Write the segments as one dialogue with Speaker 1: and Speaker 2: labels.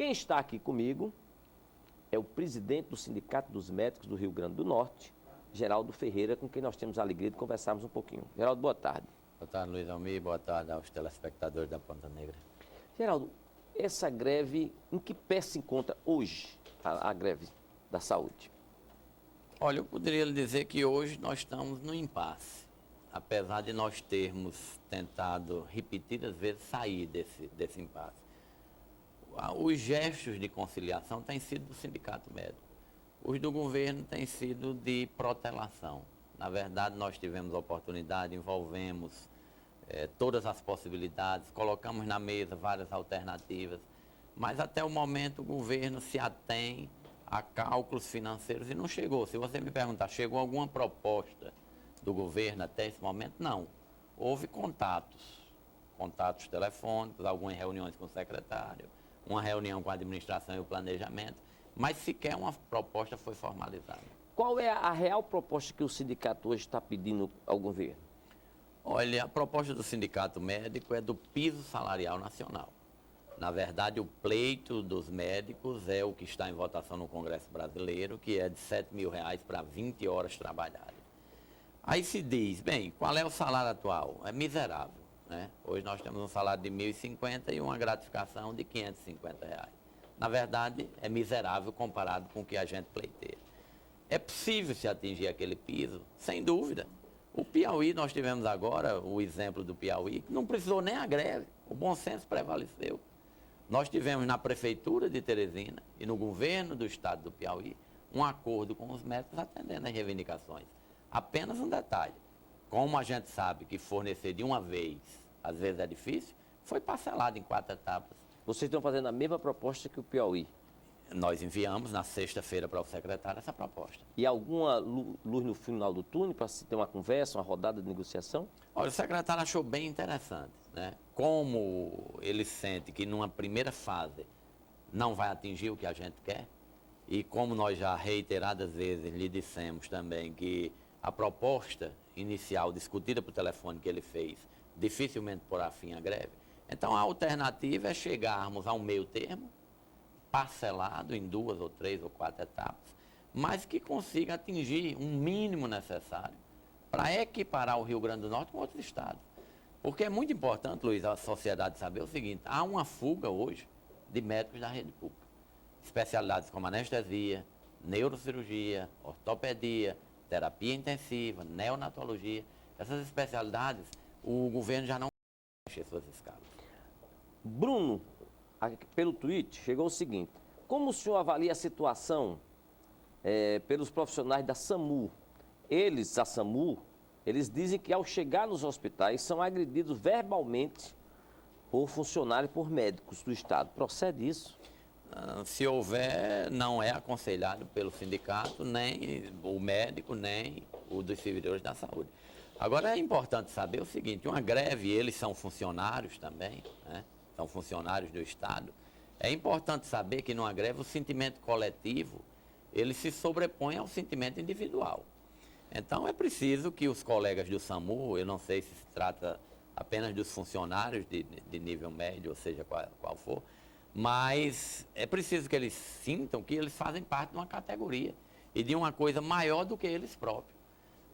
Speaker 1: Quem está aqui comigo é o presidente do Sindicato dos Médicos do Rio Grande do Norte, Geraldo Ferreira, com quem nós temos a alegria de conversarmos um pouquinho. Geraldo, boa tarde.
Speaker 2: Boa tarde, Luiz Almir. Boa tarde aos telespectadores da Ponta Negra.
Speaker 1: Geraldo, essa greve, em que pé se encontra hoje a greve da saúde?
Speaker 2: Olha, eu poderia lhe dizer que hoje nós estamos no impasse. Apesar de nós termos tentado repetidas vezes sair desse impasse. Os gestos de conciliação têm sido do sindicato médico. Os do governo têm sido de protelação. Na verdade, nós tivemos a oportunidade, envolvemos todas as possibilidades, colocamos na mesa várias alternativas, mas até o momento o governo se atém a cálculos financeiros e não chegou. Se você me perguntar, chegou alguma proposta do governo até esse momento? Não. Houve contatos telefônicos, algumas reuniões com o secretário, uma reunião com a administração e o planejamento, mas sequer uma proposta foi formalizada.
Speaker 1: Qual é a real proposta que o sindicato hoje está pedindo ao governo?
Speaker 2: Olha, a proposta do sindicato médico é do piso salarial nacional. Na verdade, o pleito dos médicos é o que está em votação no Congresso Brasileiro, que é de R$7.000 para 20 horas trabalhadas. Aí se diz, bem, qual é o salário atual? É miserável, né? Hoje nós temos um salário de R$1.050 e uma gratificação de R$550. Na verdade, é miserável comparado com o que a gente pleiteia. É possível se atingir aquele piso? Sem dúvida. O Piauí, nós tivemos agora o exemplo do Piauí, que não precisou nem a greve, o bom senso prevaleceu. Nós tivemos na Prefeitura de Teresina e no governo do estado do Piauí um acordo com os médicos atendendo as reivindicações. Apenas um detalhe, como a gente sabe que fornecer de uma vez, às vezes é difícil, foi parcelado em 4 etapas.
Speaker 1: Vocês estão fazendo a mesma proposta que o Piauí?
Speaker 2: Nós enviamos na sexta-feira para o secretário essa proposta.
Speaker 1: E alguma luz no final do túnel para se ter uma conversa, uma rodada de negociação?
Speaker 2: Olha, o secretário achou bem interessante, né? Como ele sente que numa primeira fase não vai atingir o que a gente quer, e como nós já reiteradas vezes lhe dissemos também que a proposta inicial discutida por telefone que ele fez dificilmente porá fim à greve, então a alternativa é chegarmos a um meio termo, parcelado em 2 ou 3 ou 4 etapas, mas que consiga atingir um mínimo necessário para equiparar o Rio Grande do Norte com outros estados. Porque é muito importante, Luiz, a sociedade saber o seguinte, há uma fuga hoje de médicos da rede pública. Especialidades como anestesia, neurocirurgia, ortopedia, terapia intensiva, neonatologia, essas especialidades, o governo já não enche suas escalas.
Speaker 1: Bruno, pelo tweet, chegou o seguinte: como o senhor avalia a situação pelos profissionais da SAMU? Eles, a SAMU, eles dizem que ao chegar nos hospitais são agredidos verbalmente por funcionários, por médicos do Estado. Procede isso?
Speaker 2: Se houver, não é aconselhado pelo sindicato, nem o médico, nem o dos servidores da saúde. Agora é importante saber o seguinte, uma greve, eles são funcionários também, né? São funcionários do Estado. É importante saber que numa greve o sentimento coletivo, ele se sobrepõe ao sentimento individual. Então é preciso que os colegas do SAMU, eu não sei se trata apenas dos funcionários de nível médio, ou seja, qual for, mas é preciso que eles sintam que eles fazem parte de uma categoria e de uma coisa maior do que eles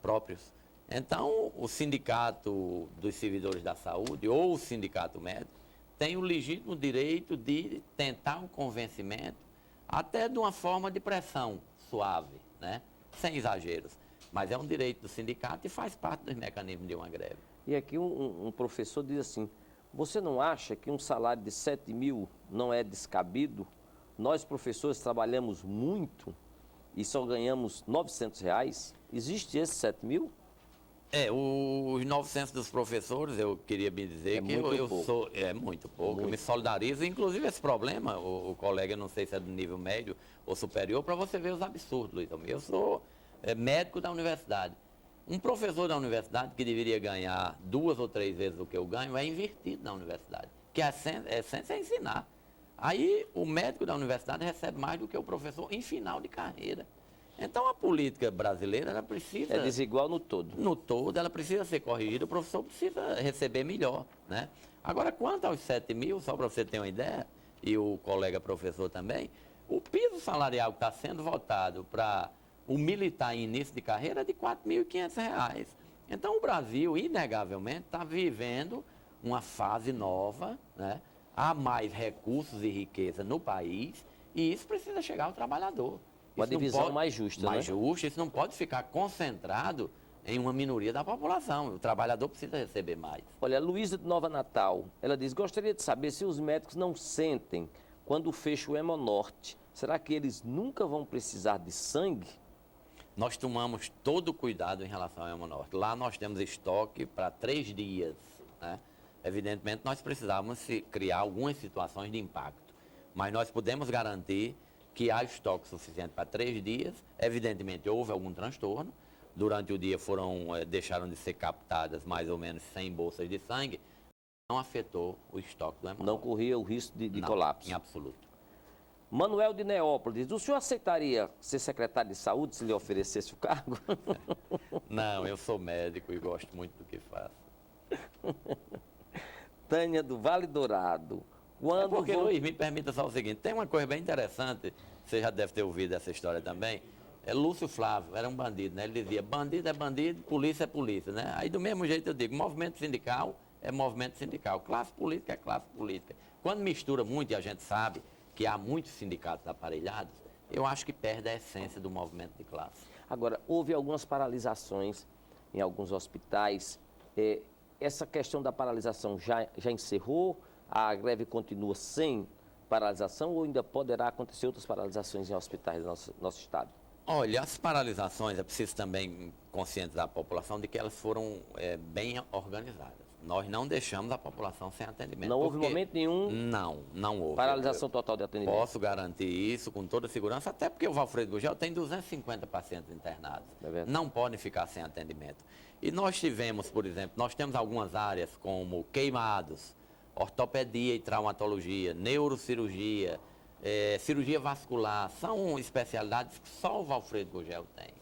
Speaker 2: próprios. Então, o sindicato dos servidores da saúde ou o sindicato médico tem o legítimo direito de tentar um convencimento, até de uma forma de pressão suave, né? Sem exageros. Mas é um direito do sindicato e faz parte dos mecanismos de uma greve.
Speaker 1: E aqui um professor diz assim, você não acha que um salário de 7 mil não é descabido? Nós, professores, trabalhamos muito e só ganhamos R$900. Existe esse 7 mil?
Speaker 2: Os 900 dos professores, eu queria me dizer que eu sou... É muito pouco, muito. Eu me solidarizo. Inclusive, esse problema, o colega, não sei se é do nível médio ou superior, para você ver os absurdos, Luiz. Eu sou médico da universidade. Um professor da universidade que deveria ganhar 2 ou 3 vezes o que eu ganho é invertido na universidade, que a essência é ensinar. Aí, o médico da universidade recebe mais do que o professor em final de carreira. Então, a política brasileira, ela precisa...
Speaker 1: É desigual no todo.
Speaker 2: No todo, ela precisa ser corrigida, o professor precisa receber melhor, né? Agora, quanto aos 7 mil, só para você ter uma ideia, e o colega professor também, o piso salarial que está sendo votado para o militar em início de carreira é de R$ 4.500. Então, o Brasil, inegavelmente, está vivendo uma fase nova, né? Há mais recursos e riqueza no país e isso precisa chegar ao trabalhador.
Speaker 1: Uma
Speaker 2: Isso não
Speaker 1: divisão
Speaker 2: pode-
Speaker 1: mais justa,
Speaker 2: mais
Speaker 1: né?
Speaker 2: justa, isso não pode ficar concentrado em uma minoria da população. O trabalhador precisa receber mais.
Speaker 1: Olha, a Luísa de Nova Natal, ela diz, gostaria de saber se os médicos não sentem quando fecha o Hemonorte. Será que eles nunca vão precisar de sangue?
Speaker 2: Nós tomamos todo o cuidado em relação ao Hemonorte. Lá nós temos estoque para 3 dias, né? Evidentemente, nós precisávamos criar algumas situações de impacto, mas nós podemos garantir que há estoque suficiente para 3 dias. Evidentemente, houve algum transtorno. Durante o dia deixaram de ser captadas mais ou menos 100 bolsas de sangue. Não afetou o estoque do Hemonorte.
Speaker 1: Não corria o risco de
Speaker 2: Não,
Speaker 1: colapso.
Speaker 2: em absoluto.
Speaker 1: Manuel de Neópolis, o senhor aceitaria ser secretário de saúde se lhe oferecesse o cargo?
Speaker 2: Não, eu sou médico e gosto muito do que faço.
Speaker 1: Tânia do Vale Dourado. Quando
Speaker 2: Porque,
Speaker 1: vão-
Speaker 2: Luiz, me permita só o seguinte, tem uma coisa bem interessante, você já deve ter ouvido essa história também, Lúcio Flávio era um bandido, né? Ele dizia, bandido é bandido, polícia é polícia, né? Aí do mesmo jeito eu digo, movimento sindical é movimento sindical, classe política é classe política. Quando mistura muito, e a gente sabe que há muitos sindicatos aparelhados, eu acho que perde a essência do movimento de classe.
Speaker 1: Agora, houve algumas paralisações em alguns hospitais. Essa questão da paralisação já encerrou? A greve continua sem paralisação ou ainda poderá acontecer outras paralisações em hospitais do nosso estado?
Speaker 2: Olha, as paralisações, é preciso também conscientizar a população de que elas foram bem organizadas. Nós não deixamos a população sem atendimento.
Speaker 1: Não houve
Speaker 2: porque-
Speaker 1: momento nenhum
Speaker 2: Não houve.
Speaker 1: paralisação total de atendimento?
Speaker 2: Posso garantir isso com toda segurança, até porque o Valfredo Gugel tem 250 pacientes internados.
Speaker 1: É verdade.
Speaker 2: Não podem ficar sem atendimento. E nós tivemos, por exemplo, nós temos algumas áreas como queimados, ortopedia e traumatologia, neurocirurgia, cirurgia vascular, são especialidades que só o Valfredo Gugel tem.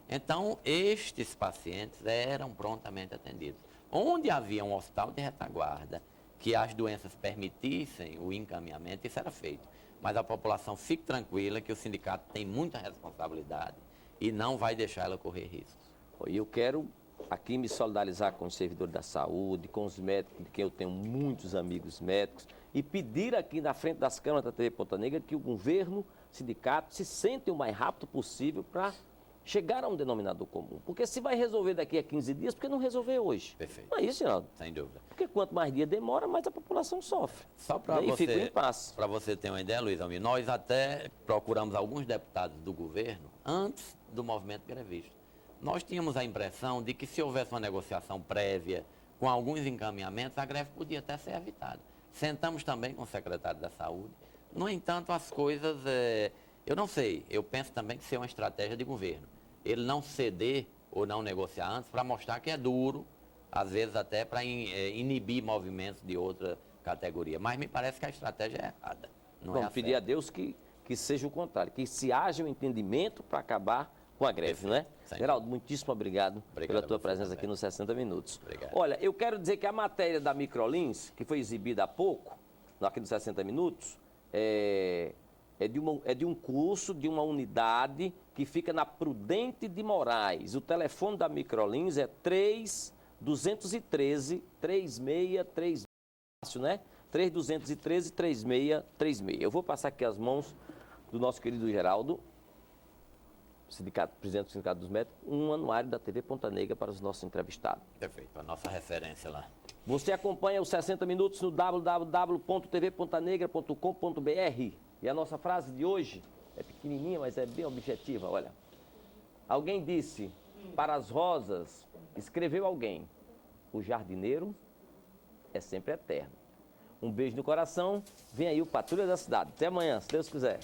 Speaker 2: Então, estes pacientes eram prontamente atendidos. Onde havia um hospital de retaguarda, que as doenças permitissem o encaminhamento, isso era feito. Mas a população fique tranquila que o sindicato tem muita responsabilidade e não vai deixar ela correr riscos.
Speaker 1: E eu quero aqui me solidarizar com os servidores da saúde, com os médicos, de quem eu tenho muitos amigos médicos, e pedir aqui na frente das câmaras da TV Ponta Negra que o governo, sindicato, se sentem o mais rápido possível para chegar a um denominador comum. Porque se vai resolver daqui a 15 dias, por que não resolver hoje?
Speaker 2: Perfeito.
Speaker 1: Não é isso, Geraldo?
Speaker 2: Sem dúvida.
Speaker 1: Porque quanto mais dia demora, mais a população sofre.
Speaker 2: Só para
Speaker 1: E fica um
Speaker 2: você,
Speaker 1: impasse.
Speaker 2: para você ter uma ideia, Luiz Almir, nós até procuramos alguns deputados do governo antes do movimento grevista. Nós tínhamos a impressão de que se houvesse uma negociação prévia com alguns encaminhamentos, a greve podia até ser evitada. Sentamos também com o secretário da Saúde. No entanto, as coisas, eu não sei, eu penso também que isso é uma estratégia de governo. Ele não ceder ou não negociar antes para mostrar que é duro, às vezes até para inibir movimentos de outra categoria. Mas me parece que a estratégia é errada. Não é
Speaker 1: Vamos
Speaker 2: a
Speaker 1: pedir a Deus que seja o contrário, que se haja um entendimento para acabar com a greve,
Speaker 2: Perfeito.
Speaker 1: né?
Speaker 2: Sem
Speaker 1: Geraldo, muitíssimo obrigado pela
Speaker 2: a
Speaker 1: tua
Speaker 2: você
Speaker 1: presença
Speaker 2: também.
Speaker 1: aqui nos 60 Minutos.
Speaker 2: Obrigado.
Speaker 1: Olha, eu quero dizer que a matéria da Microlins, que foi exibida há pouco, aqui nos 60 Minutos, é de um curso, de uma unidade que fica na Prudente de Moraes. O telefone da Microlins é 3213-3636, fácil, né? 3213-3636. Eu vou passar aqui as mãos do nosso querido Geraldo, presidente do Sindicato dos Médicos, um anuário da TV Ponta Negra para os nossos entrevistados.
Speaker 2: Perfeito, a nossa referência lá.
Speaker 1: Você acompanha os 60 Minutos no www.tvpontanegra.com.br. E a nossa frase de hoje é pequenininha, mas é bem objetiva, olha. Alguém disse, para as rosas, escreveu alguém, o jardineiro é sempre eterno. Um beijo no coração, vem aí o Patrulha da Cidade. Até amanhã, se Deus quiser.